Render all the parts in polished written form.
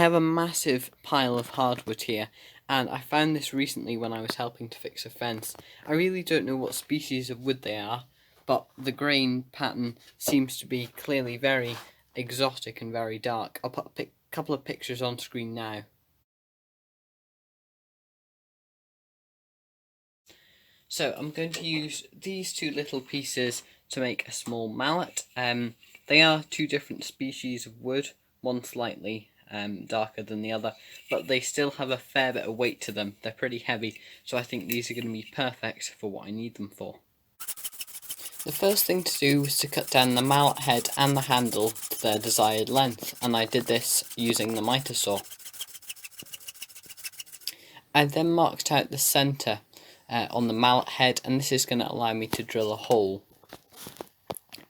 have a massive pile of hardwood here, and I found this recently when I was helping to fix a fence. I really don't know what species of wood they are, but the grain pattern seems to be clearly very exotic and very dark. I'll put a couple of pictures on screen now. So I'm going to use these two little pieces to make a small mallet. They are two different species of wood, one slightly darker than the other, but they still have a fair bit of weight to them. They're pretty heavy, so I think these are going to be perfect for what I need them for. The first thing to do was to cut down the mallet head and the handle to their desired length, and I did this using the miter saw. I then marked out the centre on the mallet head, and this is going to allow me to drill a hole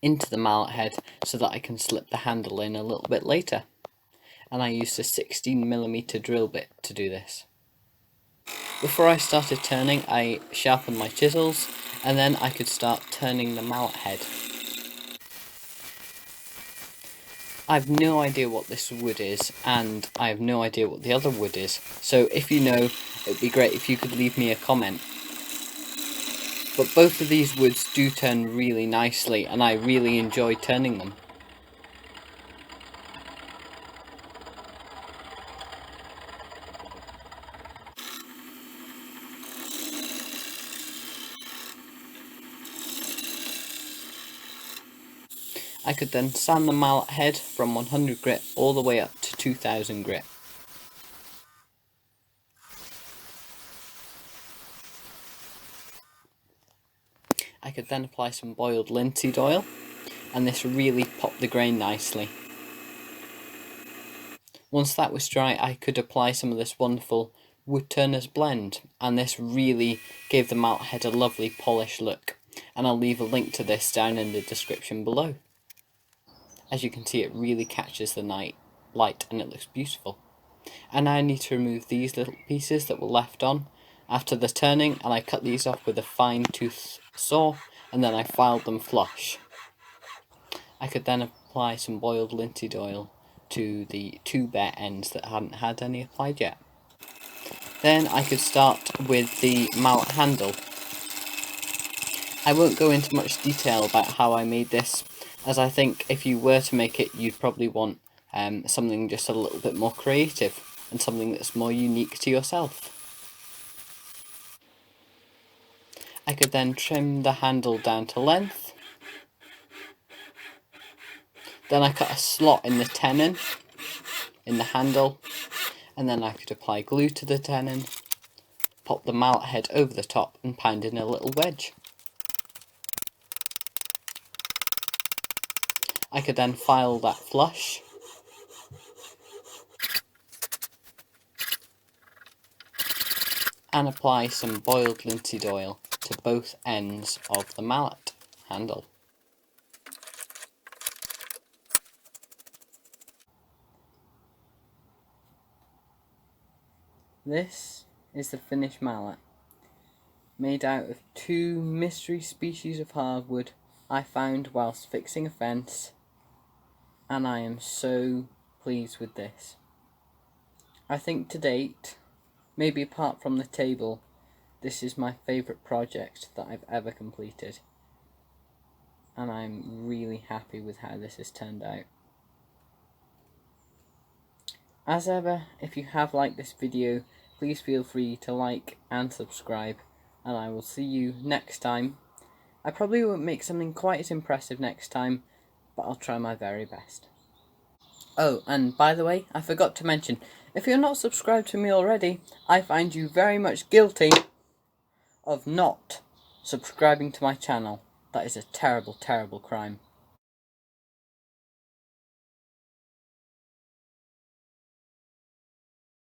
into the mallet head so that I can slip the handle in a little bit later. And I used a 16mm drill bit to do this. Before I started turning, I sharpened my chisels, and then I could start turning the mallet head. I've no idea what this wood is, and I have no idea what the other wood is, so if you know, it would be great if you could leave me a comment. But both of these woods do turn really nicely, and I really enjoy turning them. I could then sand the mallet head from 100 grit all the way up to 2000 grit. I could then apply some boiled linseed oil, and this really popped the grain nicely. Once that was dry, I could apply some of this wonderful wood turners blend, and this really gave the mallet head a lovely polished look, and I'll leave a link to this down in the description below. As you can see, it really catches the light and it looks beautiful. And now I need to remove these little pieces that were left on after the turning, and I cut these off with a fine tooth saw, and then I filed them flush. I could then apply some boiled linseed oil to the two bare ends that hadn't had any applied yet. Then I could start with the mallet handle. I won't go into much detail about how I made this, as I think if you were to make it, you'd probably want something just a little bit more creative and something that's more unique to yourself. I could then trim the handle down to length. Then I cut a slot in the tenon in the handle, and then I could apply glue to the tenon, pop the mallet head over the top and pound in a little wedge. I could then file that flush, and apply some boiled linseed oil to both ends of the mallet handle. This is the finished mallet, made out of two mystery species of hardwood I found whilst fixing a fence, and I am so pleased with this. I think to date, maybe apart from the table, this is my favourite project that I've ever completed, and I'm really happy with how this has turned out. As ever, if you have liked this video, please feel free to like and subscribe, and I will see you next time. I probably won't make something quite as impressive next time, but I'll try my very best. Oh, and by the way, I forgot to mention, if you're not subscribed to me already, I find you very much guilty of not subscribing to my channel. That is a terrible, terrible crime.